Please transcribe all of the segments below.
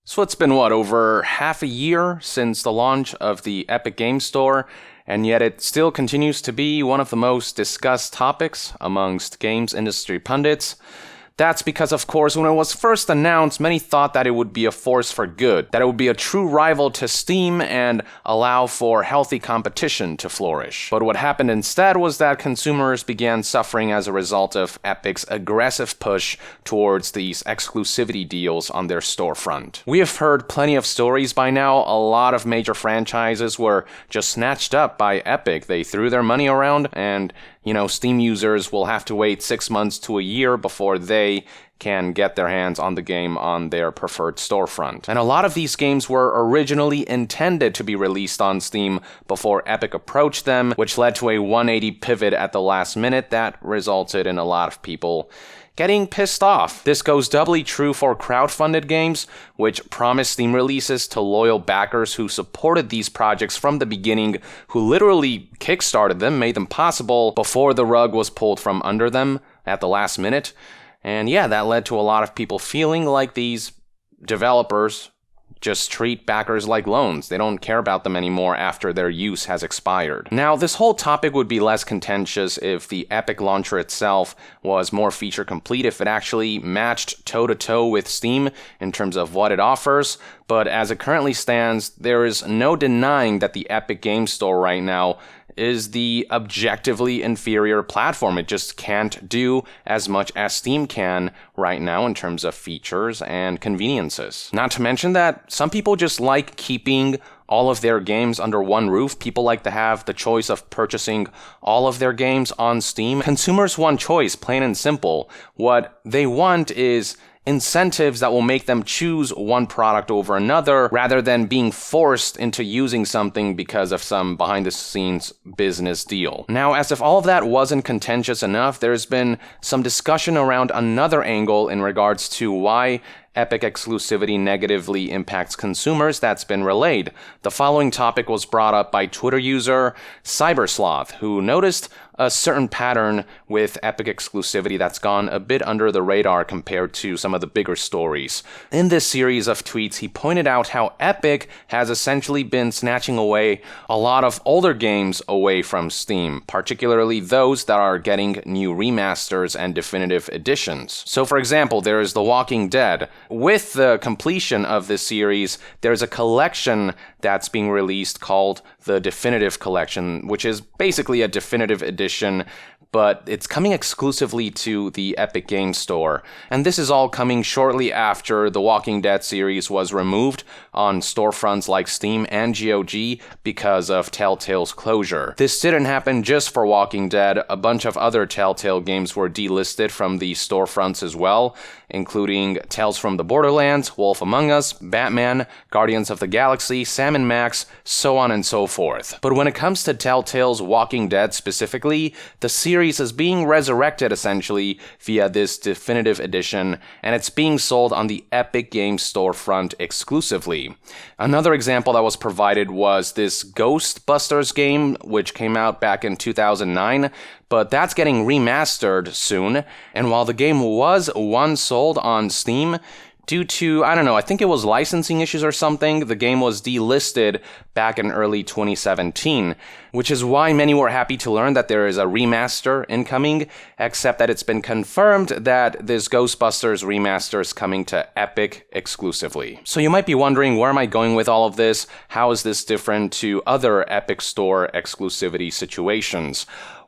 So it's been, over half a year since the launch of the Epic Game Store, and yet it still continues to be one of the most discussed topics amongst games industry pundits. That's because, of course, when it was first announced, many thought that it would be a force for good, that it would be a true rival to Steam and allow for healthy competition to flourish. But what happened instead was that consumers began suffering as a result of Epic's aggressive push towards these exclusivity deals on their storefront. We have heard plenty of stories by now. A lot of major franchises were just snatched up by Epic. They threw their money around and Steam users will have to wait 6 months to a year before they can get their hands on the game on their preferred storefront. And a lot of these games were originally intended to be released on Steam before Epic approached them, which led to a 180 pivot at the last minute that resulted in a lot of people getting pissed off. This goes doubly true for crowdfunded games, which promised Steam releases to loyal backers who supported these projects from the beginning, who literally kickstarted them, made them possible before the rug was pulled from under them at the last minute. And yeah, that led to a lot of people feeling like these developers just treat backers like loans. They don't care about them anymore after their use has expired. Now, this whole topic would be less contentious if the Epic launcher itself was more feature complete, if it actually matched toe-to-toe with Steam in terms of what it offers. But as it currently stands, there is no denying that the Epic Game Store right now is the objectively inferior platform. It just can't do as much as Steam can right now in terms of features and conveniences. Not to mention that some people just like keeping all of their games under one roof. People like to have the choice of purchasing all of their games on Steam. Consumers want choice, plain and simple. What they want is incentives that will make them choose one product over another rather than being forced into using something because of some behind-the-scenes business deal. Now, as if all of that wasn't contentious enough, there's been some discussion around another angle in regards to why Epic exclusivity negatively impacts consumers that's been relayed. The following topic was brought up by Twitter user Cybersloth, who noticed a certain pattern with Epic exclusivity that's gone a bit under the radar compared to some of the bigger stories. In this series of tweets, he pointed out how Epic has essentially been snatching away a lot of older games away from Steam, particularly those that are getting new remasters and definitive editions. So for example, there is The Walking Dead. With the completion of this series, there's a collection that's being released called the Definitive Collection, which is basically a definitive edition, but it's coming exclusively to the Epic Game Store. And this is all coming shortly after the Walking Dead series was removed on storefronts like Steam and GOG because of Telltale's closure. This didn't happen just for Walking Dead. A bunch of other Telltale games were delisted from the storefronts as well, including Tales from the Borderlands, Wolf Among Us, Batman, Guardians of the Galaxy, Sam & Max, so on and so forth. But when it comes to Telltale's Walking Dead specifically, the series is being resurrected essentially via this definitive edition, and it's being sold on the Epic Games storefront exclusively. Another example that was provided was this Ghostbusters game, which came out back in 2009, but that's getting remastered soon, and while the game was once sold on Steam, due to, I think it was licensing issues or something, the game was delisted back in early 2017, which is why many were happy to learn that there is a remaster incoming, except that it's been confirmed that this Ghostbusters remaster is coming to Epic exclusively. So you might be wondering, where am I going with all of this? How is this different to other Epic Store exclusivity situations?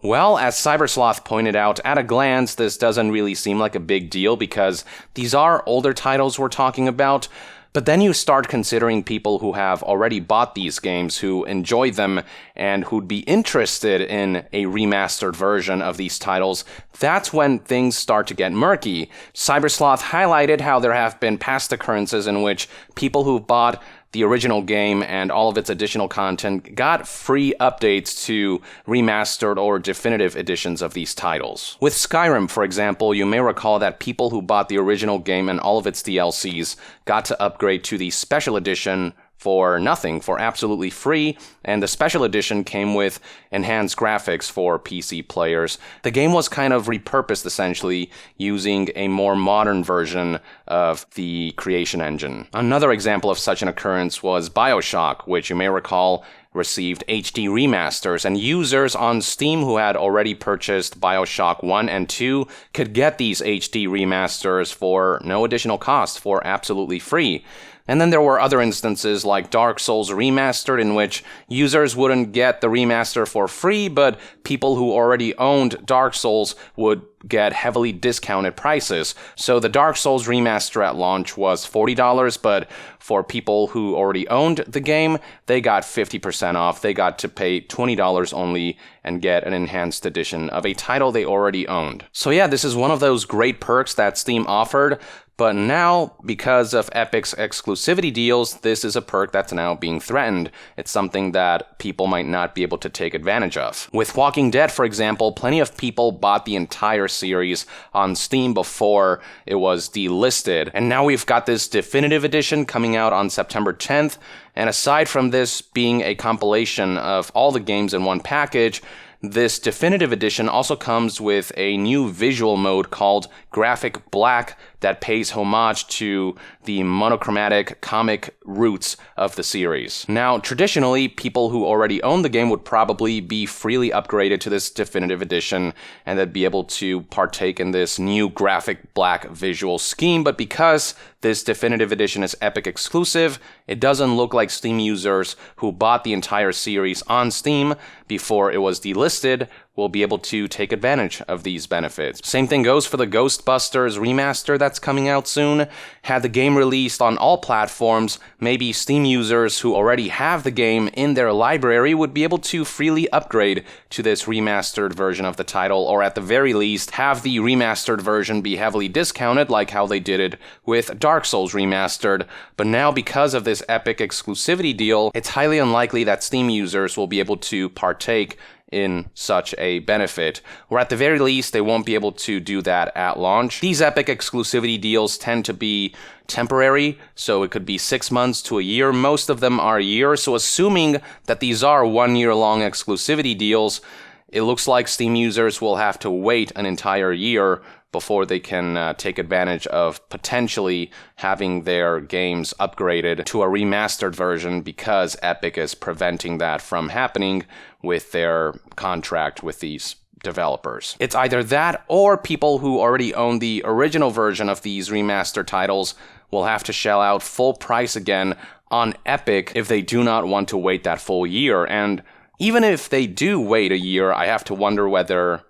Well, as Cybersloth pointed out, at a glance, this doesn't really seem like a big deal because these are older titles we're talking about, but then you start considering people who have already bought these games, who enjoy them, and who'd be interested in a remastered version of these titles. That's when things start to get murky. Cybersloth highlighted how there have been past occurrences in which people who've bought the original game and all of its additional content got free updates to remastered or definitive editions of these titles. With Skyrim, for example, you may recall that people who bought the original game and all of its DLCs got to upgrade to the special edition for nothing, for absolutely free, and the special edition came with enhanced graphics for PC players. The game was kind of repurposed, essentially, using a more modern version of the creation engine. Another example of such an occurrence was BioShock, which you may recall received HD remasters, and users on Steam who had already purchased BioShock 1 and 2 could get these HD remasters for no additional cost, for absolutely free. And then there were other instances like Dark Souls Remastered, in which users wouldn't get the remaster for free, but people who already owned Dark Souls would get heavily discounted prices. So the Dark Souls Remaster at launch was $40, but for people who already owned the game, they got 50% off. They got to pay $20 only and get an enhanced edition of a title they already owned. So yeah, this is one of those great perks that Steam offered. But now, because of Epic's exclusivity deals, this is a perk that's now being threatened. It's something that people might not be able to take advantage of. With Walking Dead, for example, plenty of people bought the entire series on Steam before it was delisted. And now we've got this definitive edition coming out on September 10th. And aside from this being a compilation of all the games in one package, this definitive edition also comes with a new visual mode called Graphic Black that pays homage to the monochromatic comic roots of the series. Now, traditionally, people who already own the game would probably be freely upgraded to this definitive edition and they'd be able to partake in this new Graphic Black visual scheme, but because this definitive edition is Epic exclusive, it doesn't look like Steam users who bought the entire series on Steam before it was delisted will be able to take advantage of these benefits. Same thing goes for the Ghostbusters remaster that's coming out soon. Had the game released on all platforms, maybe Steam users who already have the game in their library would be able to freely upgrade to this remastered version of the title, or at the very least have the remastered version be heavily discounted like how they did it with Dark Souls Remastered. But now, because of this Epic exclusivity deal, it's highly unlikely that Steam users will be able to partake in such a benefit, or at the very least, they won't be able to do that at launch. These Epic exclusivity deals tend to be temporary, so it could be 6 months to a year. Most of them are a year, so assuming that these are 1 year long exclusivity deals, it looks like Steam users will have to wait an entire year before they can take advantage of potentially having their games upgraded to a remastered version, because Epic is preventing that from happening with their contract with these developers. It's either that, or people who already own the original version of these remastered titles will have to shell out full price again on Epic if they do not want to wait that full year. And even if they do wait a year, I have to wonder whether,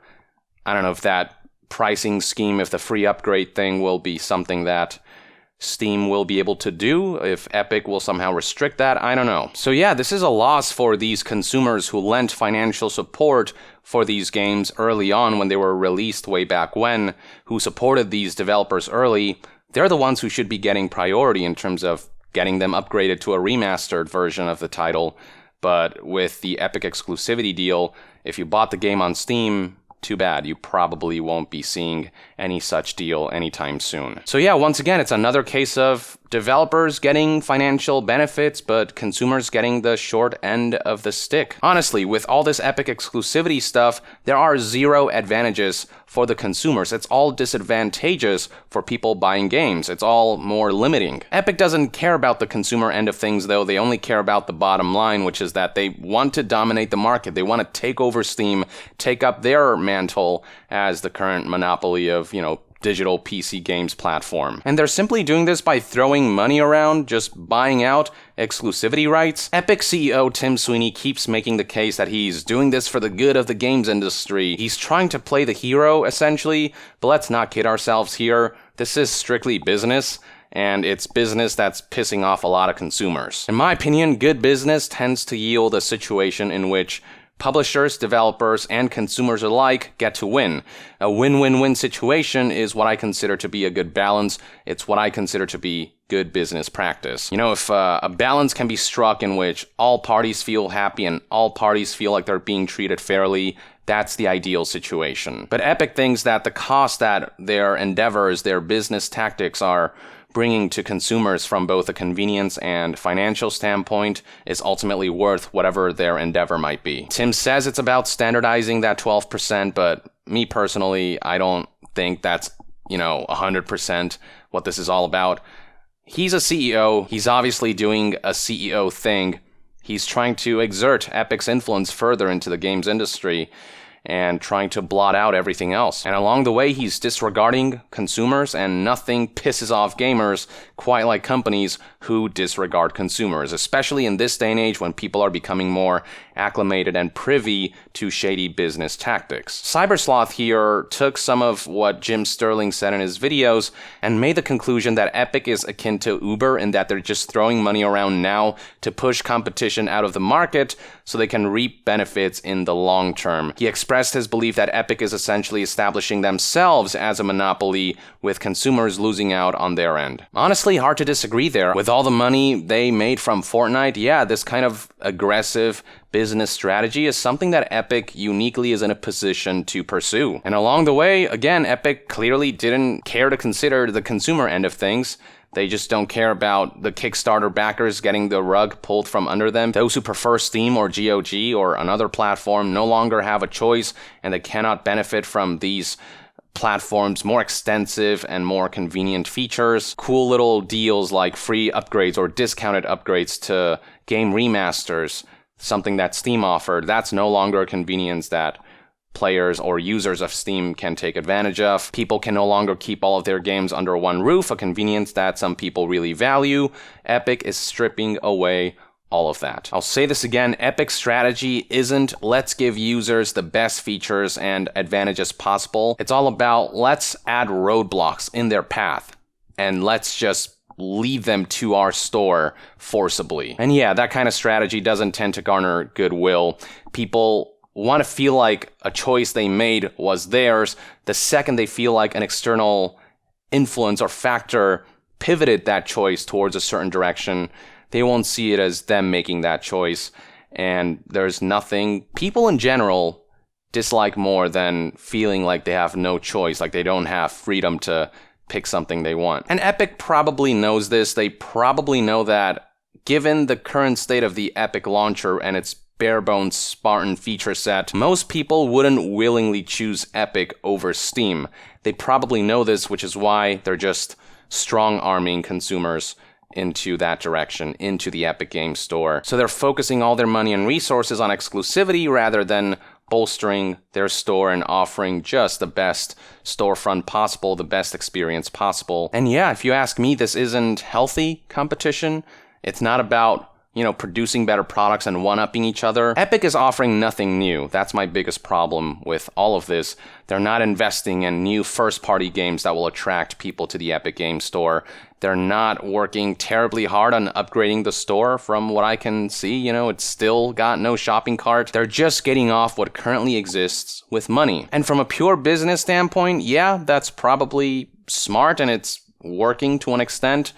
I don't know if that pricing scheme, if the free upgrade thing will be something that Steam will be able to do, if Epic will somehow restrict that, I don't know. So yeah, this is a loss for these consumers who lent financial support for these games early on when they were released way back when, who supported these developers early. They're the ones who should be getting priority in terms of getting them upgraded to a remastered version of the title. But with the Epic exclusivity deal, if you bought the game on Steam, too bad, you probably won't be seeing any such deal anytime soon. So yeah, once again, it's another case of developers getting financial benefits, but consumers getting the short end of the stick. Honestly, with all this Epic exclusivity stuff, there are zero advantages for the consumers. It's all disadvantageous for people buying games. It's all more limiting. Epic doesn't care about the consumer end of things, though. They only care about the bottom line, which is that they want to dominate the market. They want to take over Steam, take up their mantle as the current monopoly of, digital PC games platform. And they're simply doing this by throwing money around, just buying out exclusivity rights. Epic CEO Tim Sweeney keeps making the case that he's doing this for the good of the games industry. He's trying to play the hero, essentially, but let's not kid ourselves here. This is strictly business, and it's business that's pissing off a lot of consumers. In my opinion, good business tends to yield a situation in which publishers, developers, and consumers alike get to win. A win-win-win situation is what I consider to be a good balance. It's what I consider to be good business practice. If a balance can be struck in which all parties feel happy and all parties feel like they're being treated fairly, that's the ideal situation. But Epic thinks that the cost that their endeavors, their business tactics are bringing to consumers from both a convenience and financial standpoint is ultimately worth whatever their endeavor might be. Tim says it's about standardizing that 12%, but me personally, I don't think that's, 100% what this is all about. He's a CEO. He's obviously doing a CEO thing. He's trying to exert Epic's influence further into the games industry and trying to blot out everything else. And along the way, he's disregarding consumers, and nothing pisses off gamers quite like companies who disregard consumers, especially in this day and age when people are becoming more acclimated and privy to shady business tactics. Cybersloth here took some of what Jim Sterling said in his videos and made the conclusion that Epic is akin to Uber in that they're just throwing money around now to push competition out of the market so they can reap benefits in the long term. He expressed his belief that Epic is essentially establishing themselves as a monopoly, with consumers losing out on their end. Honestly, hard to disagree there. With all the money they made from Fortnite, yeah, this kind of aggressive business strategy is something that Epic uniquely is in a position to pursue. And along the way, again, Epic clearly didn't care to consider the consumer end of things. They just don't care about the Kickstarter backers getting the rug pulled from under them. Those who prefer Steam or GOG or another platform no longer have a choice, and they cannot benefit from these platforms' more extensive and more convenient features. Cool little deals like free upgrades or discounted upgrades to game remasters, something that Steam offered. That's no longer a convenience that players or users of Steam can take advantage of. People can no longer keep all of their games under one roof, a convenience that some people really value. Epic is stripping away all of that. I'll say this again, Epic's strategy isn't let's give users the best features and advantages possible. It's all about let's add roadblocks in their path and let's just lead them to our store forcibly. And yeah, that kind of strategy doesn't tend to garner goodwill. People want to feel like a choice they made was theirs. The second they feel like an external influence or factor pivoted that choice towards a certain direction, they won't see it as them making that choice. And there's nothing people in general dislike more than feeling like they have no choice, like they don't have freedom to pick something they want. And Epic probably knows this. They probably know that given the current state of the Epic launcher and its bare-bones Spartan feature set, most people wouldn't willingly choose Epic over Steam. They probably know this, which is why they're just strong-arming consumers into that direction, into the Epic Games Store. So they're focusing all their money and resources on exclusivity rather than bolstering their store and offering just the best storefront possible, the best experience possible. And yeah, if you ask me, this isn't healthy competition. It's not about producing better products and one-upping each other. Epic is offering nothing new. That's my biggest problem with all of this. They're not investing in new first-party games that will attract people to the Epic Games Store. They're not working terribly hard on upgrading the store. From what I can see, it's still got no shopping cart. They're just getting off what currently exists with money. And from a pure business standpoint, yeah, that's probably smart and it's working to an extent.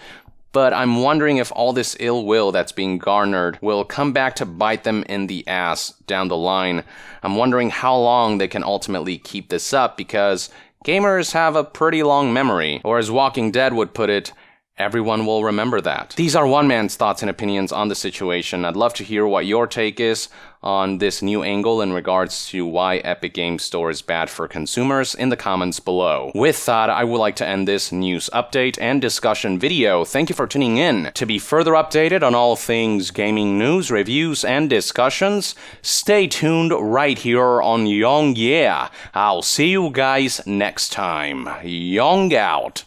But I'm wondering if all this ill will that's being garnered will come back to bite them in the ass down the line. I'm wondering how long they can ultimately keep this up, because gamers have a pretty long memory. Or as Walking Dead would put it, everyone will remember that. These are one man's thoughts and opinions on the situation. I'd love to hear what your take is on this new angle in regards to why Epic Games Store is bad for consumers in the comments below. With that, I would like to end this news update and discussion video. Thank you for tuning in. To be further updated on all things gaming news, reviews, and discussions, stay tuned right here on Young Yeah. I'll see you guys next time. Young out.